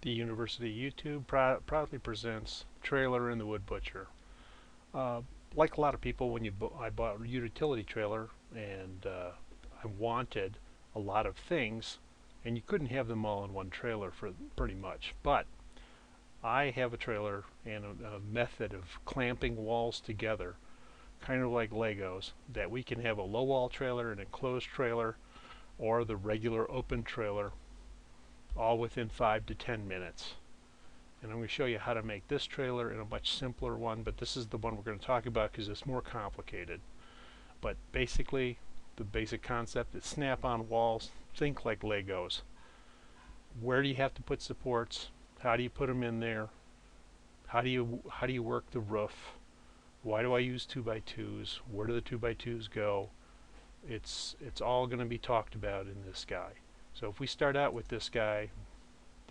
The University of YouTube proudly presents Trailer and the Wood Butcher. Uh, like a lot of people, when I bought a utility trailer and I wanted a lot of things, and you couldn't have them all in one trailer for pretty much. But I have a trailer and a method of clamping walls together, kind of like Legos, that we can have a low wall trailer, an enclosed trailer, or the regular open trailer, all within 5 to 10 minutes. And I'm going to show you how to make this trailer in a much simpler one, but this is the one we're going to talk about because it's more complicated. But basically, the basic concept is snap-on walls. Think like Legos. Where do you have to put supports? How do you put them in there? How do you work the roof? Why do I use 2x2s? Where do the 2x2s go? It's all going to be talked about in this guy. So if we start out with this guy,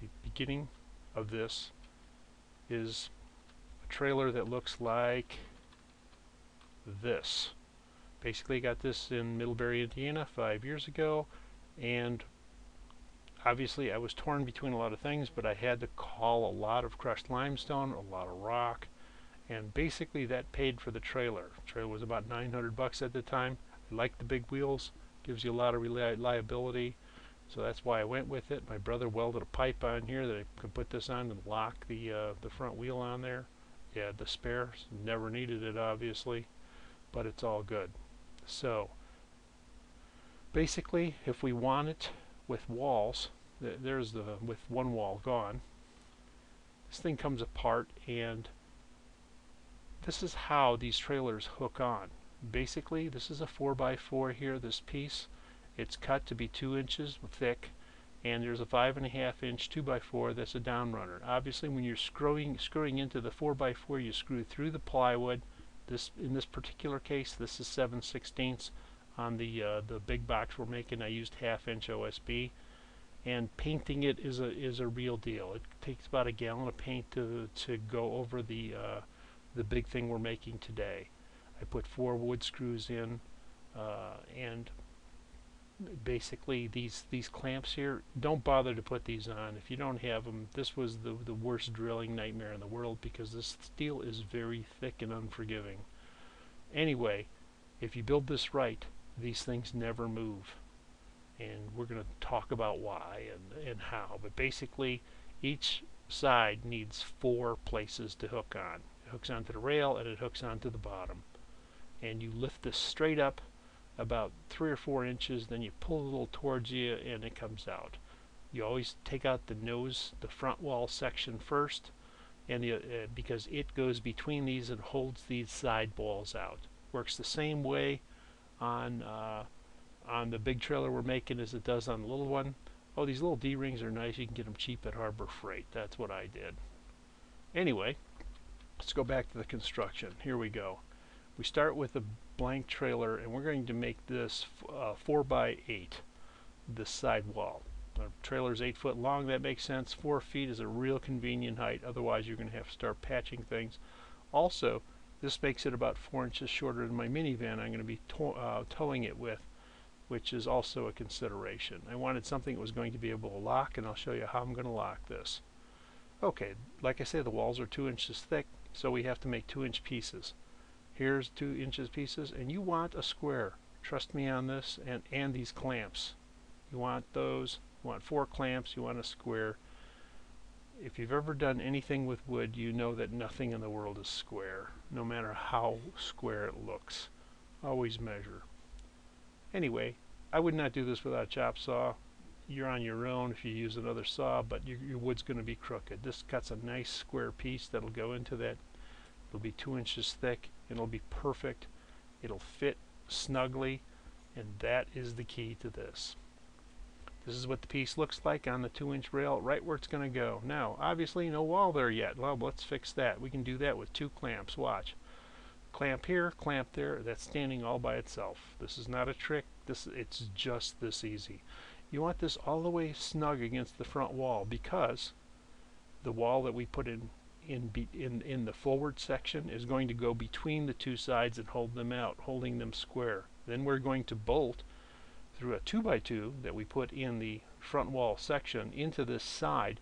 the beginning of this is a trailer that looks like this. Basically got this in Middlebury, Indiana 5 years ago, and obviously I was torn between a lot of things, but I had to haul a lot of crushed limestone, a lot of rock, and basically that paid for the trailer. The trailer was about 900 bucks at the time. I like the big wheels, gives you a lot of reliability, so that's why I went with it. My brother welded a pipe on here that I could put this on and lock the front wheel on there. Yeah, the spares, never needed it obviously, but it's all good. So basically, if we want it with walls, there's the with one wall gone, this thing comes apart, and this is how these trailers hook on. Basically, this is a 4x4 here, this piece. It's cut to be 2 inches thick, and there's a 5.5 inch 2x4 that's a down runner. Obviously, when you're screwing into the 4x4, you screw through the plywood. In this particular case, this is 7/16. On the big box we're making, I used 1/2 inch OSB, and painting it is a real deal. It takes about a gallon of paint to go over the big thing we're making today. I put 4 wood screws in, and basically these clamps here, don't bother to put these on if you don't have them. This was the worst drilling nightmare in the world because this steel is very thick and unforgiving. Anyway, if you build this right, these things never move, and we're going to talk about why and how. But basically, each side needs 4 places to hook on. It hooks onto the rail and it hooks onto the bottom, and you lift this straight up about 3 or 4 inches, then you pull a little towards you and it comes out. You always take out the nose, the front wall section first, and because it goes between these and holds these side walls out. Works the same way on the big trailer we're making as it does on the little one. Oh, these little D-rings are nice. You can get them cheap at Harbor Freight. That's what I did. Anyway, let's go back to the construction. Here we go. We start with a blank trailer, and we're going to make this 4x8, this side wall. Our trailer's 8 foot long. That makes sense. 4 feet is a real convenient height. Otherwise, you're going to have to start patching things. Also, this makes it about 4 inches shorter than my minivan I'm going to be towing it with, which is also a consideration. I wanted something that was going to be able to lock, and I'll show you how I'm going to lock this. Okay, like I said, the walls are 2 inches thick, so we have to make 2-inch pieces. Here's 2 inches pieces, and you want a square. Trust me on this, and these clamps. You want those. You want 4 clamps. You want a square. If you've ever done anything with wood, you know that nothing in the world is square, no matter how square it looks. Always measure. Anyway, I would not do this without a chop saw. You're on your own if you use another saw, but your wood's going to be crooked. This cuts a nice square piece that'll go into that. It'll be 2 inches thick. It'll be perfect. It'll fit snugly, and that is the key to this. This is what the piece looks like on the 2-inch rail, right where it's going to go. Now, obviously, no wall there yet. Well, let's fix that. We can do that with 2 clamps. Watch. Clamp here, clamp there. That's standing all by itself. This is not a trick. It's just this easy. You want this all the way snug against the front wall, because the wall that we put in the forward section is going to go between the 2 sides and hold them out, holding them square. Then we're going to bolt through a 2x2 that we put in the front wall section into this side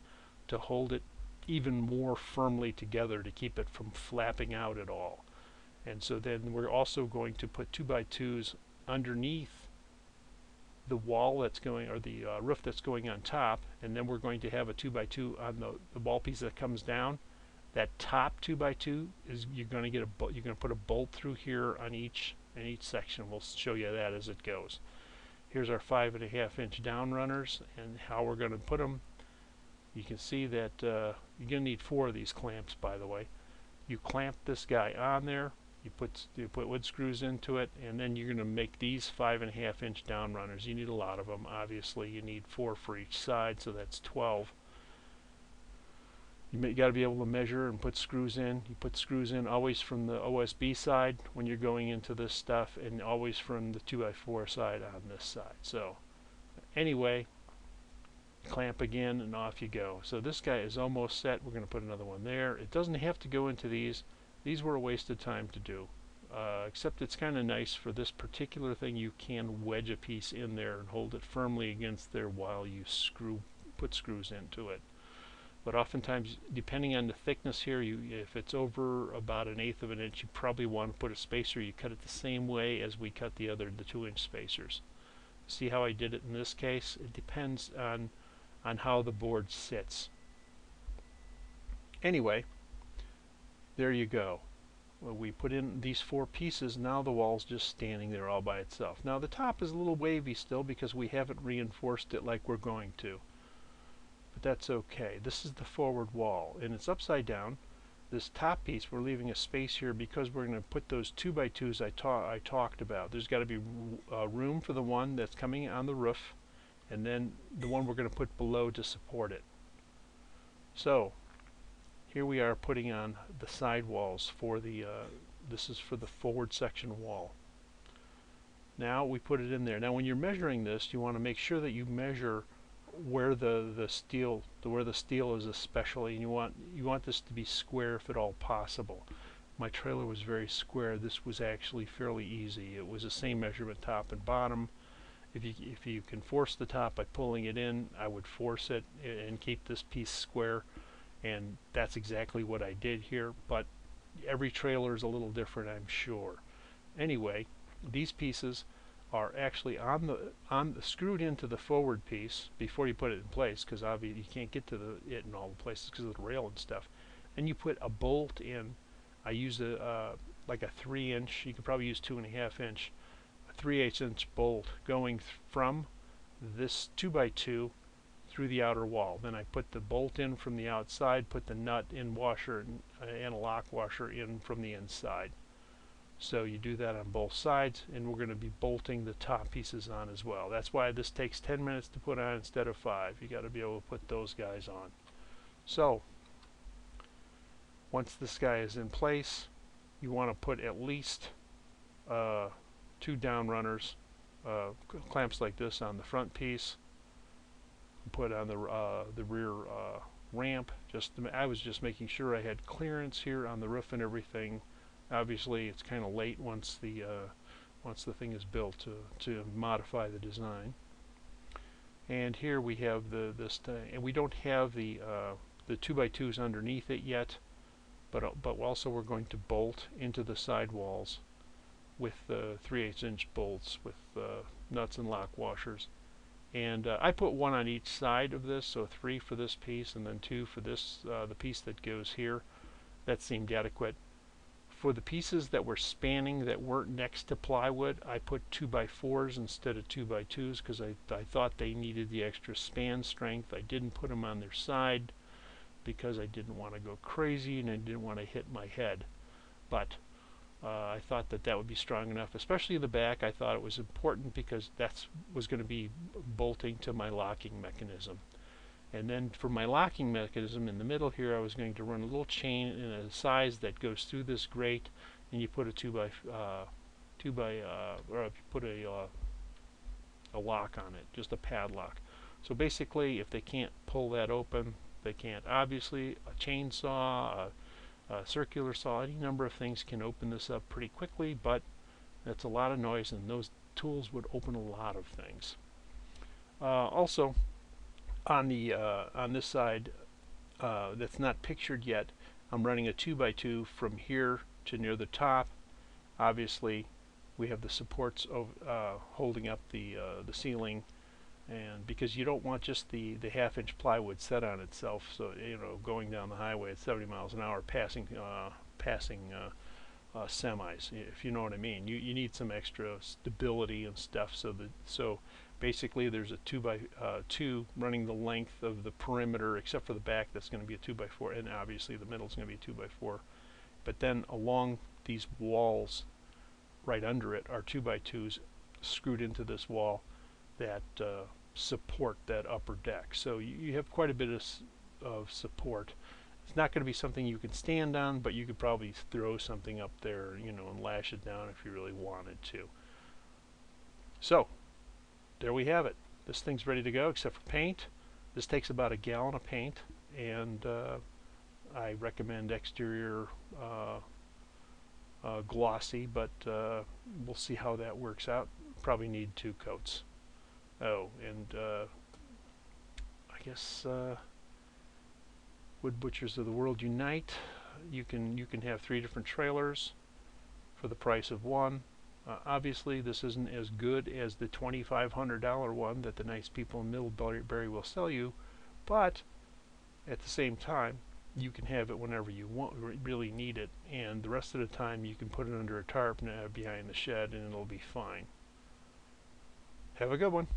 to hold it even more firmly together to keep it from flapping out at all. And so then we're also going to put 2x2s underneath the wall that's going, or the roof that's going on top, and then we're going to have a 2x2 on the wall piece that comes down. That top 2x2 is, you're going to get you're going to put a bolt through here on each section. We'll show you that as it goes. Here's our 5.5-inch down runners and how we're going to put them. You can see that you're going to need 4 of these clamps, by the way. You clamp this guy on there, you put wood screws into it, and then you're going to make these 5.5-inch down runners. You need a lot of them, obviously. You need 4 for each side, so that's 12. You got to be able to measure and put screws in. You put screws in always from the OSB side when you're going into this stuff, and always from the 2x4 side on this side. So anyway, clamp again and off you go. So this guy is almost set. We're going to put another one there. It doesn't have to go into these. These were a waste of time to do. Except it's kind of nice for this particular thing. You can wedge a piece in there and hold it firmly against there while you put screws into it. But oftentimes, depending on the thickness here, if it's over about 1/8 of an inch, you probably want to put a spacer. You cut it the same way as we cut the 2-inch spacers. See how I did it in this case? It depends on how the board sits. Anyway, there you go. Well, we put in these 4 pieces. Now the wall's just standing there all by itself. Now the top is a little wavy still because we haven't reinforced it like we're going to. But that's okay. This is the forward wall, and it's upside down. This top piece, we're leaving a space here because we're going to put those 2x2s I talked about. There's got to be room for the one that's coming on the roof, and then the one we're going to put below to support it. So here we are putting on the side walls for the this is for the forward section wall. Now we put it in there. Now when you're measuring this, you want to make sure that you measure where the steel is, especially, and you want this to be square if at all possible. My trailer was very square. This was actually fairly easy. It was the same measurement top and bottom. If you can force the top by pulling it in, I would force it and keep this piece square, and that's exactly what I did here. But every trailer is a little different, I'm sure. Anyway, these pieces are actually screwed into the forward piece before you put it in place, because obviously you can't get to it in all the places because of the rail and stuff. And you put a bolt in. I use like a 3-inch. You could probably use 2.5-inch, a 3/8-inch bolt going from this 2x2 through the outer wall. Then I put the bolt in from the outside, put the nut in washer and a lock washer in from the inside. So you do that on both sides, and we're going to be bolting the top pieces on as well. That's why this takes 10 minutes to put on instead of 5. You got to be able to put those guys on. So once this guy is in place, you want to put at least 2 down runners, clamps like this on the front piece. Put on the rear ramp. I was just making sure I had clearance here on the roof and everything. Obviously, it's kind of late once the thing is built to modify the design. And here we have and we don't have the 2x2s underneath it yet, but also we're going to bolt into the side walls with 3/8-inch bolts with nuts and lock washers. And I put 1 on each side of this, so 3 for this piece and then 2 for this the piece that goes here. That seemed adequate. For the pieces that were spanning that weren't next to plywood, I put 2x4s instead of 2x2s because I thought they needed the extra span strength. I didn't put them on their side because I didn't want to go crazy and I didn't want to hit my head. But I thought that would be strong enough, especially in the back. I thought it was important because that was going to be bolting to my locking mechanism. And then for my locking mechanism in the middle here, I was going to run a little chain in a size that goes through this grate, and you put a a lock on it, just a padlock. So basically, if they can't pull that open, they can't. Obviously, a chainsaw, a circular saw, any number of things can open this up pretty quickly, but that's a lot of noise, and those tools would open a lot of things. Also, on this side, that's not pictured yet. I'm running a 2x2 from here to near the top. Obviously, we have the supports holding up the ceiling, and because you don't want just the half-inch plywood set on itself, so going down the highway at 70 miles an hour, passing semis, if you know what I mean. You need some extra stability and stuff, so basically there's a 2x2 running the length of the perimeter, except for the back that's going to be a 2x4, and obviously the middle is going to be a 2x4. But then along these walls right under it are 2x2s screwed into this wall that support that upper deck. So you have quite a bit of support. It's not going to be something you can stand on, but you could probably throw something up there, and lash it down if you really wanted to. So there we have it. This thing's ready to go, except for paint. This takes about a gallon of paint, and I recommend exterior glossy, but we'll see how that works out. Probably need 2 coats. Oh, and I guess Wood Butchers of the World unite. You can have 3 different trailers for the price of one. Obviously, this isn't as good as the $2,500 one that the nice people in Middlebury will sell you, but at the same time, you can have it whenever you really need it, and the rest of the time you can put it under a tarp behind the shed and it'll be fine. Have a good one.